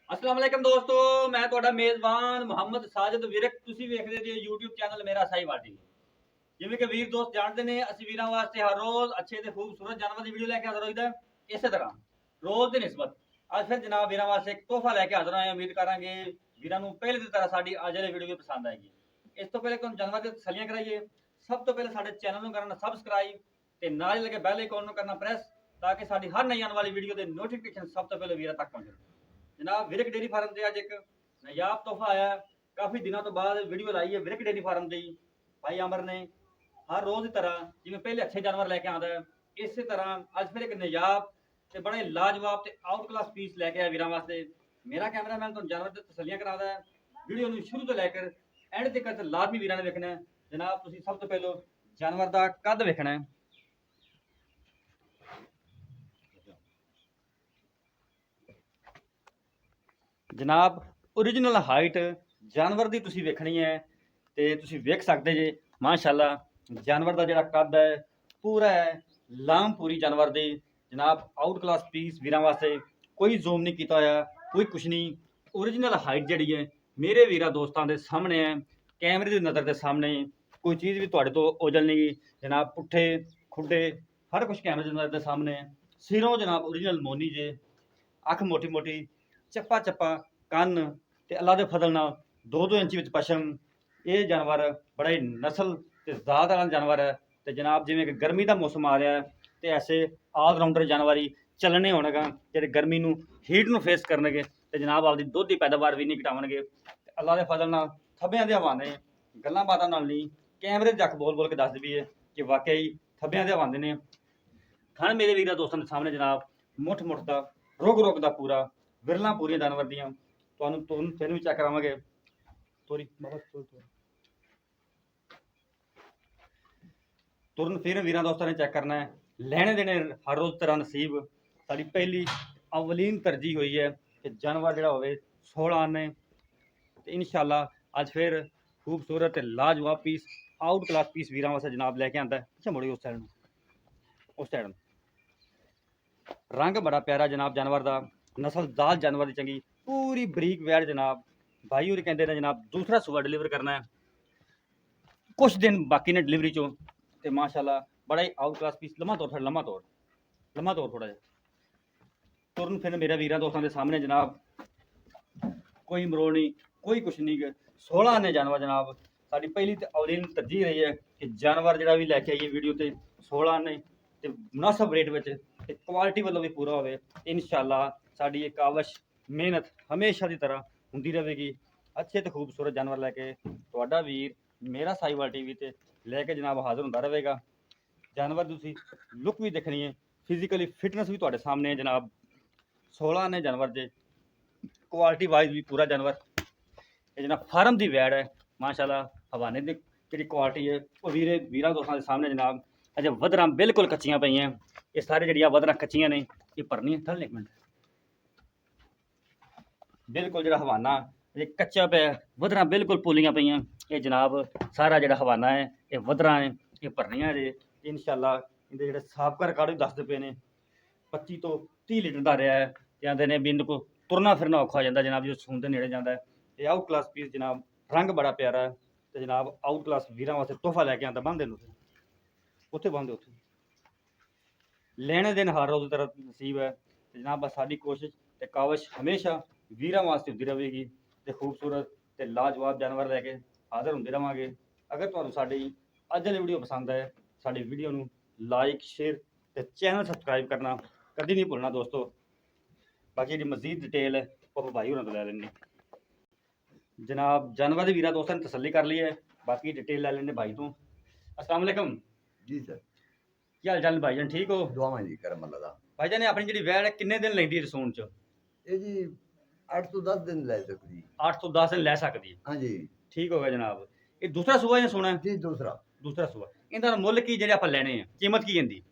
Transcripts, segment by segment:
अस्सलाम वालेकुम दोस्तों, मैं ਤੁਹਾਡਾ ਮੇਜ਼ਬਾਨ ਮੁਹੰਮਦ ਸਾਜਿਦ ਵਿਰਕ। ਤੁਸੀਂ ਵੇਖਦੇ ਜੀ YouTube ਚੈਨਲ ਮੇਰਾ ਸਾਹੀਵਾਲ ਟੀਵੀ। ਜਿਵੇਂ ਕਿ ਵੀਰ ਦੋਸਤ ਜਾਣਦੇ ਨੇ, ਅਸੀਂ ਵੀਰਾਂ ਵਾਸਤੇ ਹਰ ਰੋਜ਼ ਅੱਛੇ ਤੇ ਖੂਬਸੂਰਤ ਜਾਨਵਰ ਦੀ ਵੀਡੀਓ ਲੈ ਕੇ ਹਾਜ਼ਰ ਹੋਈਦਾ। ਇਸੇ ਤਰ੍ਹਾਂ ਰੋਜ਼ ਦੀ ਨਿਸਬਤ ਅੱਜ ਫਿਰ ਜਨਾਬ ਵੀਰਾਂ ਵਾਸਤੇ ਇੱਕ ਤੋਹਫਾ ਲੈ ਕੇ ਹਾਜ਼ਰ ਹੋਏ ਹਾਂ। ਉਮੀਦ ਕਰਾਂਗੇ ਵੀਰਾਂ ਨੂੰ ਪਹਿਲੇ ਦੀ ਤਰ੍ਹਾਂ ਸਾਡੀ ਅੱਜ ਵਾਲੀ ਵੀਡੀਓ ਵੀ ਪਸੰਦ ਆਏਗੀ। ਇਸ ਤੋਂ ਪਹਿਲੇ ਤੁਹਾਨੂੰ ਜਾਨਵਰ ਦੀ ਤਸੱਲੀਆਂ ਕਰਾਈਏ। ਸਭ ਤੋਂ ਪਹਿਲੇ ਸਾਡੇ ਚੈਨਲ ਨੂੰ ਕਰਨਾ ਸਬਸਕ੍ਰਾਈਬ ਤੇ ਨਾਲ ਹੀ ਲੱਗੇ ਬੈਲ ਆਈਕਨ ਨੂੰ ਕਰਨਾ ਪ੍ਰੈਸ, ਤਾਂ ਕਿ ਸਾਡੀ ਹਰ ਨਈ ਆਉਣ ਵਾਲੀ ਵੀਡੀਓ ਦੇ ਨੋਟੀਫਿਕੇਸ਼ਨ ਸਭ ਤੋਂ ਪਹਿਲੇ ਵੀਰਾਂ ਤੱਕ ਪਹੁੰਚਣ। जनाब विरक डेयरी फार्म से अज एक नायाब तोहफा आया। काफ़ी दिनों तो बाद वीडियो लाई है विरक डेयरी फार्म की। भाई अमर ने हर रोज़ की तरह जिवें पहले अच्छे जानवर लैके आता है, इस तरह अज फिर एक नायाब तो बड़े लाजवाब तो आउट क्लास पीस लैके आया वीरां वास्ते। मेरा कैमरामैन तुहानूं जानवर की तसल्लियां कराता है। वीडियो नूं शुरू तो लैकर एंड तक लाजमी वीरां ने वेखना है। जनाब तुसीं सब तो पहलों जानवर का कद वेखना है। जनाब ओरिजिनल हाइट जानवर की तुसीं वेखनी है तो तुसीं वेख सकते जे। माशाअल्लाह जानवर का जिहड़ा कद है पूरा है लाम पूरी जानवर की। जनाब आउट क्लास पीस वीरां वास्ते कोई जूम नहीं किया होया, कोई कुछ नहीं। ओरिजिनल हाइट जिहड़ी है मेरे वीरां दोस्तां दे सामने है, कैमरे की नज़र के सामने। कोई चीज़ भी तुहाडे तो ओझल नहीं। जनाब पुट्ठे खुड्डे हर कुछ कैमरे की नज़र के सामने। सिरों जनाब ओरिजिनल मोनी जे, अख मोटी मोटी, चप्पा चप्पा ਕੰਨ ਤੇ ਅੱਲਾ ਦੇ ਫਜ਼ਲ ਨਾਲ 2-2 ਇੰਚ ਵਿੱਚ ਪਸ਼ਮ। ਇਹ ਜਾਨਵਰ ਬੜਾ ਹੀ ਨਸਲ ਤੇ ਜ਼ਾਤ ਵਾਲਾ ਜਾਨਵਰ ਹੈ। ਤੇ ਜਨਾਬ ਜਿਵੇਂ ਕਿ ਗਰਮੀ ਦਾ ਮੌਸਮ ਆ ਰਿਹਾ ਹੈ ਤੇ ਐਸੇ ਆਲ ਰਾਊਂਡਰ ਜਾਨਵਰ ਹੀ ਚੱਲਣੇ ਹੋਣਗਾ ਜਿਹੜੇ ਗਰਮੀ ਨੂੰ ਹੀਟ ਨੂੰ ਫੇਸ ਕਰਨਗੇ ਤੇ ਜਨਾਬ ਆਪਦੀ ਦੁੱਧ ਦੀ ਪੈਦਾਵਾਰ ਵੀ ਨਹੀਂ ਘਟਾਉਣਗੇ। ਤੇ ਅੱਲਾ ਦੇ ਫਜ਼ਲ ਨਾਲ ਥੱਬਿਆਂ ਦੇ ਹਵਾਨੇ ਗੱਲਾਂ ਬਾਤਾਂ ਨਾਲ ਨਹੀਂ, ਕੈਮਰੇ ਜੱਕ ਬੋਲ ਬੋਲ ਕੇ ਦੱਸਦੀ ਵੀ ਹੈ ਕਿ ਵਾਕਈ ਥੱਬਿਆਂ ਦੇ ਹਵਾਨੇ ਨੇ। ਖਾਣ ਮੇਰੇ ਵੀਰਾਂ ਦੋਸਤਾਂ ਦੇ ਸਾਹਮਣੇ ਜਨਾਬ ਮੁੱਠ ਮੁੱਠ ਦਾ ਰੁਗ ਰੁਗ ਦਾ ਪੂਰਾ ਵਿਰਲਾਂ ਪੂਰੀਆਂ ਜਾਨਵਰ ਦੀਆਂ ਤੁਹਾਨੂੰ ਫਿਰ ਵੀ ਚੈੱਕ ਕਰਾਵਾਂਗੇ। ਤੋਰੀ ਬਾਬਾ ਤੁਰਨ ਫਿਰ ਵੀਰਾਂ ਦੋਸਤਾਂ ਨੇ ਚੈੱਕ ਕਰਨਾ ਹੈ। ਲੈਣੇ ਦੇਣੇ ਹਰ ਰੋਜ਼ ਤਰ੍ਹਾਂ ਨਸੀਬ। ਸਾਡੀ ਪਹਿਲੀ ਅਵਲੀਨ ਤਰਜੀਹ ਹੋਈ ਹੈ ਕਿ ਜਾਨਵਰ ਜਿਹੜਾ ਹੋਵੇ 16 ਆਨੇ ਤੇ ਇਨਸ਼ਾਅੱਲਾ ਅੱਜ ਫਿਰ ਖੂਬਸੂਰਤ ਤੇ ਲਾਜਵਾਬ ਪੀਸ ਆਊਟ ਕਲਾਸ ਪੀਸ ਵੀਰਾਂ ਵਾਸਤੇ ਜਨਾਬ ਲੈ ਕੇ ਆਂਦਾ ਹੈ। ਪਿੱਛੇ ਮੁੜਿਓ ਉਸ ਸਾਈਡ ਨੂੰ रंग बड़ा प्यारा जनाब जानवर का, नस्ल दाल जानवर की चंगी पूरी बरीक वैड़। जनाब भाई होर कहते हैं जनाब दूसरा सूबा डिलीवर करना है, कुछ दिन बाकी ने डिलीवरी चो। तो माशाल्लाह बड़ा ही आउट क्लास पीस। लम्मा तौर थोड़ा जा तुरन फिर मेरा वीरां दोस्तों के सामने जनाब कोई मरोड़ नहीं, कोई कुछ नहीं। 16 आने जानवर जनाब साड़ी पहली तो अवलीन तरजीह रही है कि जानवर जो भी लैके आइए वीडियो तो 16 आने तो मुनासब रेट में क्वालिटी वालों भी पूरा हो। इंशाअल्लाह साड़ी एक कावश मेहनत हमेशा की तरह होंदी रहेगी। अच्छे तो खूबसूरत जानवर लैके तुहाडा वीर मेरा साहीवाल टीवी ते लैके जनाब हाज़र होंदा रहेगा। जानवर तुसी लुक भी देखनी है, फिजिकली फिटनेस भी तुहाडे सामने है जनाब। 16 ने जानवर जे क्वालिटी वाइज भी पूरा जानवर। ये जनाब फार्म की वैड़ है माशाअल्लाह। हवाने की जी क्वालिटी है वो वीरां दोस्तों के सामने जनाब अजे वधरां बिल्कुल कच्चियां पई हैं। ये सारे जड़ियाँ वधरां कच्चियां ने, ये भरनी है। थल एक मिनट बिल्कुल जो हवाना ये कच्चा पे वधरां बिल्कुल पोलियां पईयां। ये जनाब सारा जो हवाना है ये वधरां है, ये भरनियां जे। इंशाअल्लाह इहदे जेह्ड़े साबका रिकार्ड भी दसदे पे ने 25 तो 30 लीटर का रहा है। आंदे ने भी इन्हें को तुरना फिरना औखा हो जाता जनाब जो सून के नेड़े जाता है। ये आउट क्लास पीस जनाब रंग बड़ा प्यारा है। तो जनाब आउट क्लास वीरां वास्ते तोहफा लैके आंदा। बंद देन उत्थे बंद उत्थे लेने दिन हर रोज़ तरह नसीब है। तो जनाब बस साड़ी कोशिश ते कावश हमेशा वीरां वास्ते होंदी रहेगी ते खूबसूरत ते लाजवाब जानवर लैके हाज़र होंदे रहांगे। अगर तुहानूं साडी अज वाली वीडियो पसंद आए साडी वीडियो नूं लाइक शेयर ते चैनल सबसक्राइब करना कभी नहीं भुलना दोस्तों। बाकी जी मजीद डिटेल है वो भाई होना तो लै लैंगे। जनाब जानवर के वीरां दोस्तों ने तसल्ली कर ली है, बाकी डिटेल लै लेंगे भाई तो। अस्सलाम वालेकुम जी सर। की हाल चाल भाईजान, ठीक हो? दुआवां जी करम अल्लाह दा। भाईजान अपनी जी वैड़ किन्ने दिन लेंदी रसून च? ये जी 8 तो 10 दिन ले सकती। 8 तो 10 दिन लै सकती है। हाँ जी ठीक हो गया जनाब। ये दूसरा सूबा या सोना है? जी दूसरा सूबा। इनका मुल की जेह्ड़े आपां लैने हैं कीमत की इनदी?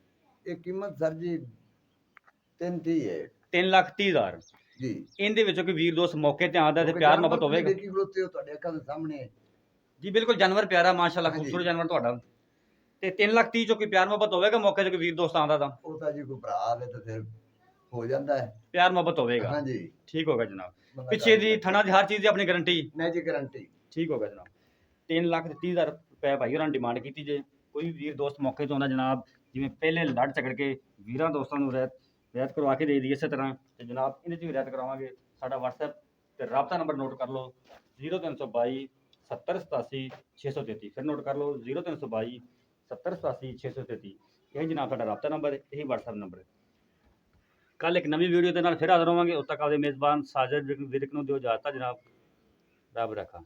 ये कीमत सर जी 330 है। 3,30,000 जी इनदे विचों कोई वीर दोस्त मौके ते आंदा ते प्यार मोहब्बत होवेगा? देखी खलोते हो ਤੁਹਾਡੇ ਅੱਖਾਂ ਦੇ ਸਾਹਮਣੇ। जी बिल्कुल जानवर प्यारा माशाअल्लाह, हाँ जी। खूबसूरत जानवर ਤੁਹਾਡਾ। ਤੇ 3,30,000 ਚੋਂ ਕੋਈ ਪਿਆਰ ਮੁਹੱਬਤ ਹੋਵੇਗਾ ਮੌਕੇ ਤੇ ਕੋਈ ਵੀਰ ਦੋਸਤ ਆਂਦਾ ਤਾਂ? ਉਹ ਤਾਂ ਜੀ ਕੋਈ ਭਰਾ ਆਵੇ ਤਾਂ ਫਿਰ ਹੋ ਜਾਂਦਾ ਹੈ। ਪਿਆਰ ਮੁਹੱਬਤ ਹੋਵੇਗਾ। ਹਾਂਜੀ ਠੀਕ ਹੋਗਾ ਜਨਾਬ। ਬੰਦਾ ਪਿੱਛੇ ਕਰ ਦੀ ਸਕਦਾ। ਥਣਾ ਦੀ ਹਰ ਚੀਜ਼ ਦੀ ਆਪਣੀ ਗਾਰੰਟੀ। ਨਹੀਂ ਜੀ ਗਾਰੰਟੀ। ਠੀਕ ਹੋਗਾ ਜਨਾਬ। 3,30,000 ਰੁਪਏ ਭਾਈ ਹੋਰਾਂ ਨੇ ਡਿਮਾਂਡ ਕੀਤੀ ਜੇ। ਕੋਈ ਵੀ ਵੀਰ ਦੋਸਤ ਮੌਕੇ ਤੋਂ ਆਉਂਦਾ ਜਨਾਬ, ਜਿਵੇਂ ਪਹਿਲੇ ਲੜ ਝਗੜ ਕੇ ਵੀਰਾਂ ਦੋਸਤਾਂ ਨੂੰ ਰਿਆਇਤ ਕਰਵਾ ਕੇ ਦੇ ਦੀ ਇਸੇ ਤਰ੍ਹਾਂ, ਤੇ ਜਨਾਬ ਇਹਦੇ 'ਚ ਵੀ ਰਿਆਇਤ ਕਰਵਾਵਾਂਗੇ। ਸਾਡਾ WhatsApp ਤੇ ਰਾਬਤਾ ਨੰਬਰ ਨੋਟ ਕਰ ਲਓ 0322 70 87 633। ਫਿਰ ਨੋਟ ਕਰ ਲਓ 0322 70 87 633। ਇਹ ਜਨਾਬ ਸਾਡਾ ਰਾਬਤਾ ਨੰਬਰ ਹੈ, ਇਹੀ WhatsApp ਨੰਬਰ ਹੈ। ਕੱਲ ਇੱਕ ਨਵੀਂ ਵੀਡੀਓ ਦੇ ਨਾਲ ਫਿਰ ਹਾਜ਼ਰ ਹੋਵਾਂਗੇ। ਉਦੋਂ ਤੱਕ ਆਪਦੇ ਮੇਜ਼ਬਾਨ ਸਾਜਦ ਵਿਰਕ ਨੂੰ ਦਿਓ ਇਜਾਜ਼ਤ ਜਨਾਬ। ਰੱਬ ਰੱਖਾ।